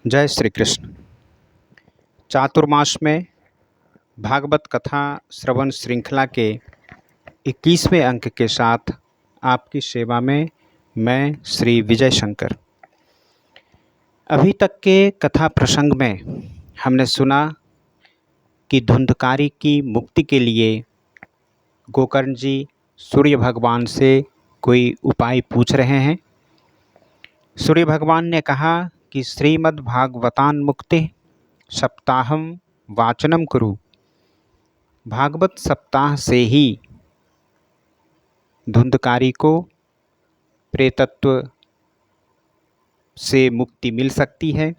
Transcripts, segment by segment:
जय श्री कृष्ण। चातुर्मास में भागवत कथा श्रवण श्रृंखला के 21वें अंक के साथ आपकी सेवा में मैं श्री विजय शंकर। अभी तक के कथा प्रसंग में हमने सुना कि धुंधकारी की मुक्ति के लिए गोकर्ण जी सूर्य भगवान से कोई उपाय पूछ रहे हैं। सूर्य भगवान ने कहा कि श्रीमद् भागवतान मुक्ति सप्ताहम वाचनम कुरु। भागवत सप्ताह से ही धुंधकारी को प्रेतत्व से मुक्ति मिल सकती है,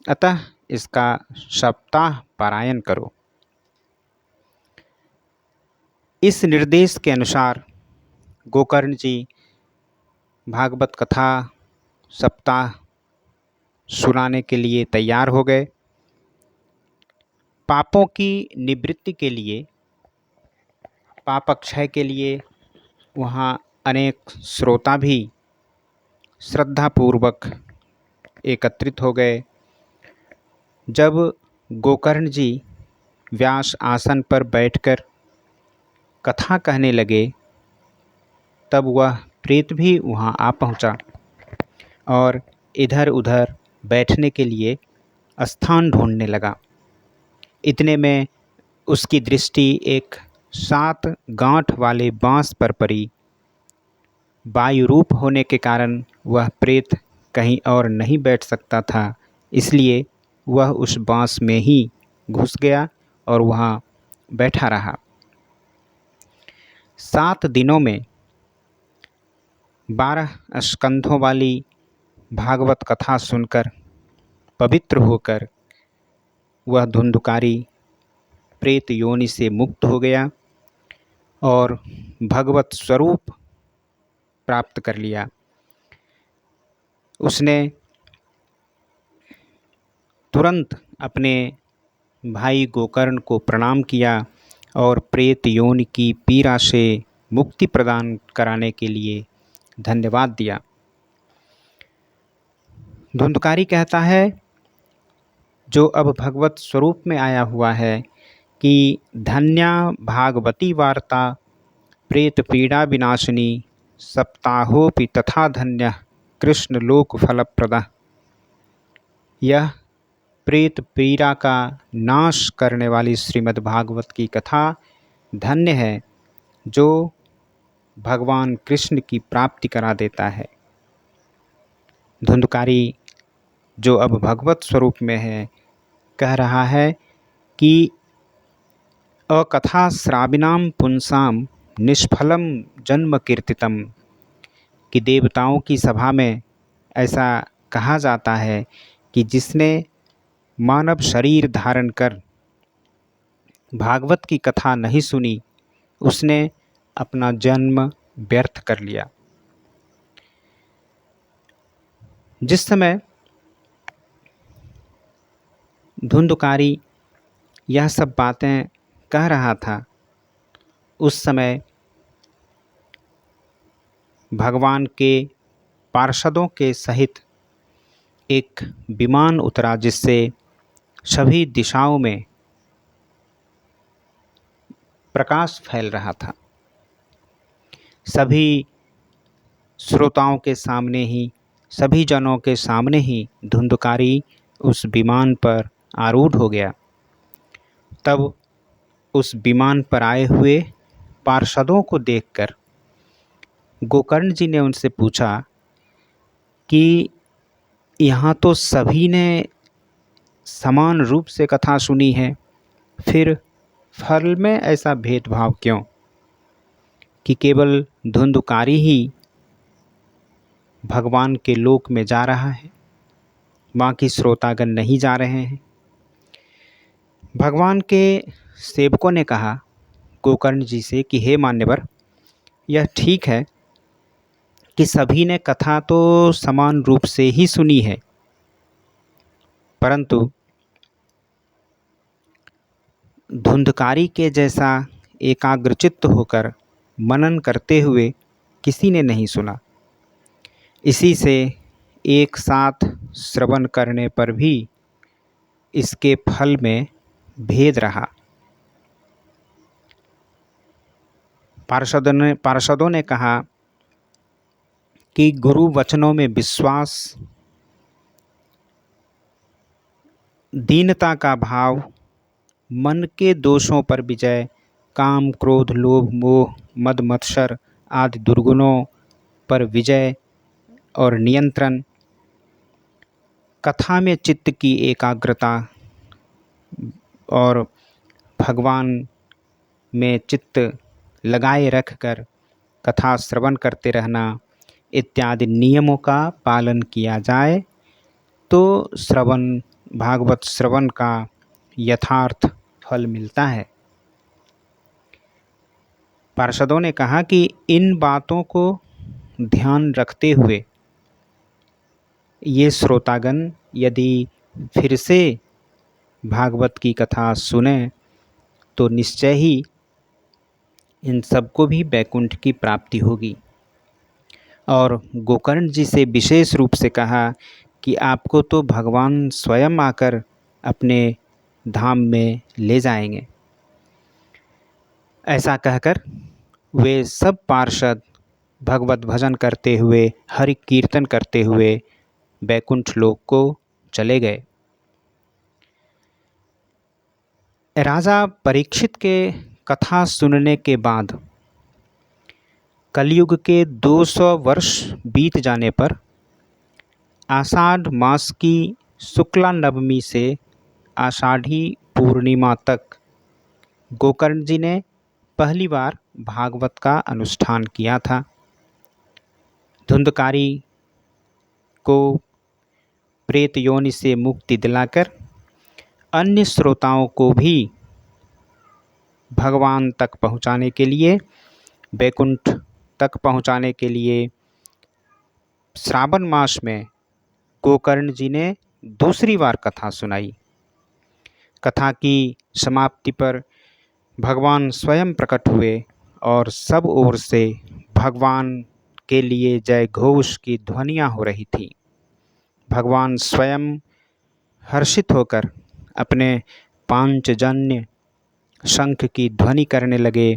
अतः इसका सप्ताह पारायण करो। इस निर्देश के अनुसार गोकर्ण जी भागवत कथा सप्ताह सुनाने के लिए तैयार हो गए। पापों की निवृत्ति के लिए, पापक्षय के लिए वहाँ अनेक श्रोता भी श्रद्धापूर्वक एकत्रित हो गए। जब गोकर्ण जी व्यास आसन पर बैठकर कथा कहने लगे, तब वह प्रेत भी वहाँ आ पहुँचा और इधर उधर बैठने के लिए स्थान ढूंढने लगा। इतने में उसकी दृष्टि एक 7 गांठ वाले बांस पर पड़ी। वायु रूप होने के कारण वह प्रेत कहीं और नहीं बैठ सकता था, इसलिए वह उस बांस में ही घुस गया और वहाँ बैठा रहा। 7 दिनों में 12 स्कंधों वाली भागवत कथा सुनकर पवित्र होकर वह धुंधकारी प्रेत योनि से मुक्त हो गया और भगवत स्वरूप प्राप्त कर लिया। उसने तुरंत अपने भाई गोकर्ण को प्रणाम किया और प्रेत योनि की पीड़ा से मुक्ति प्रदान कराने के लिए धन्यवाद दिया। धुंधकारी कहता है, जो अब भगवत स्वरूप में आया हुआ है कि धन्या भागवती वार्ता प्रेत पीड़ा विनाशिनी सप्ताहोपि तथा धन्य कृष्ण लोक फलप्रद। यह प्रेत पीड़ा का नाश करने वाली श्रीमद् भागवत की कथा धन्य है, जो भगवान कृष्ण की प्राप्ति करा देता है। धुंधकारी जो अब भगवत स्वरूप में है, कह रहा है कि अकथा श्राविनाम पुंसाम निष्फलम जन्म कीर्तितम, कि देवताओं की सभा में ऐसा कहा जाता है कि जिसने मानव शरीर धारण कर भागवत की कथा नहीं सुनी, उसने अपना जन्म व्यर्थ कर लिया। जिस समय धुंधकारी यह सब बातें कह रहा था, उस समय भगवान के पार्षदों के सहित एक विमान उतरा, जिससे सभी दिशाओं में प्रकाश फैल रहा था। सभी श्रोताओं के सामने ही, सभी जनों के सामने ही धुंधकारी उस विमान पर आरूढ़ हो गया। तब उस विमान पर आए हुए पार्षदों को देखकर गोकर्ण जी ने उनसे पूछा कि यहाँ तो सभी ने समान रूप से कथा सुनी है, फिर फल में ऐसा भेदभाव क्यों, कि केवल धुंधकारी ही भगवान के लोक में जा रहा है, बाकी श्रोतागण नहीं जा रहे हैं। भगवान के सेवकों ने कहा गोकर्ण जी से कि हे मान्यवर, यह ठीक है कि सभी ने कथा तो समान रूप से ही सुनी है, परंतु धुंधकारी के जैसा एकाग्रचित्त होकर मनन करते हुए किसी ने नहीं सुना। इसी से एक साथ श्रवण करने पर भी इसके फल में भेद रहा। पार्षदों ने कहा कि गुरु वचनों में विश्वास, दीनता का भाव, मन के दोषों पर विजय, काम, क्रोध, लोभ, मोह, मद, मत्सर आदि दुर्गुणों पर विजय और नियंत्रण, कथा में चित्त की एकाग्रता और भगवान में चित्त लगाए रखकर कथा श्रवण करते रहना इत्यादि नियमों का पालन किया जाए तो भागवत श्रवण का यथार्थ फल मिलता है। पार्षदों ने कहा कि इन बातों को ध्यान रखते हुए ये श्रोतागण यदि फिर से भागवत की कथा सुने तो निश्चय ही इन सबको भी वैकुंठ की प्राप्ति होगी। और गोकर्ण जी से विशेष रूप से कहा कि आपको तो भगवान स्वयं आकर अपने धाम में ले जाएंगे। ऐसा कहकर वे सब पार्षद भगवत भजन करते हुए, हरि कीर्तन करते हुए वैकुंठ लोक को चले गए। राजा परीक्षित के कथा सुनने के बाद कलयुग के 200 वर्ष बीत जाने पर आषाढ़ मास की शुक्ला नवमी से आषाढ़ी पूर्णिमा तक गोकर्ण जी ने पहली बार भागवत का अनुष्ठान किया था। धुंधकारी को प्रेत योनि से मुक्ति दिलाकर अन्य श्रोताओं को भी भगवान तक पहुँचाने के लिए, वैकुंठ तक पहुँचाने के लिए श्रावण मास में गोकर्ण जी ने दूसरी बार कथा सुनाई। कथा की समाप्ति पर भगवान स्वयं प्रकट हुए और सब ओर से भगवान के लिए जय घोष की ध्वनियाँ हो रही थी। भगवान स्वयं हर्षित होकर अपने पांचजन्य शंख की ध्वनि करने लगे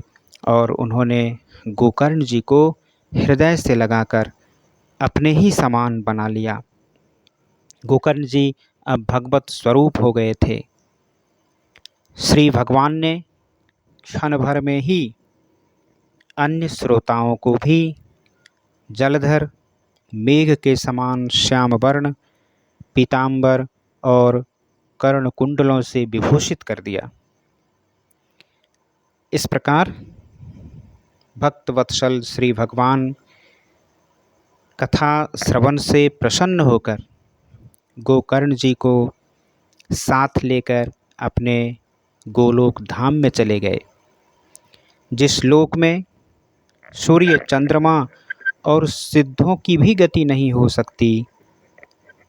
और उन्होंने गोकर्ण जी को हृदय से लगाकर अपने ही समान बना लिया। गोकर्ण जी अब भगवत स्वरूप हो गए थे। श्री भगवान ने क्षण भर में ही अन्य श्रोताओं को भी जलधर, मेघ के समान श्याम वर्ण, पीतांबर और कर्ण कुंडलों से विभूषित कर दिया। इस प्रकार भक्त वत्सल श्री भगवान कथा श्रवण से प्रसन्न होकर गोकर्ण जी को साथ लेकर अपने गोलोक धाम में चले गए, जिस लोक में सूर्य, चंद्रमा और सिद्धों की भी गति नहीं हो सकती,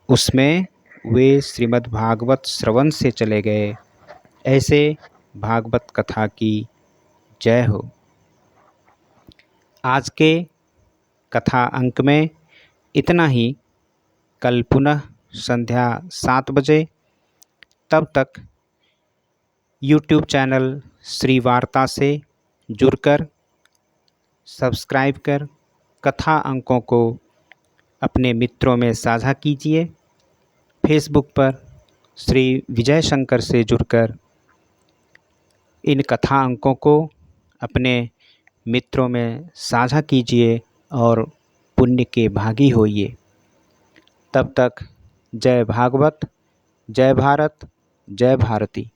उसमें वे श्रीमद् भागवत श्रवण से चले गए। ऐसे भागवत कथा की जय हो। आज के कथा अंक में इतना ही। कल पुनः संध्या 7 बजे। तब तक YouTube चैनल श्री वार्ता से जुड़कर सब्सक्राइब कर कथा अंकों को अपने मित्रों में साझा कीजिए। फेसबुक पर श्री विजय शंकर से जुड़कर इन कथा अंकों को अपने मित्रों में साझा कीजिए और पुण्य के भागी होइए। तब तक जय भागवत, जय भारत, जय भारती।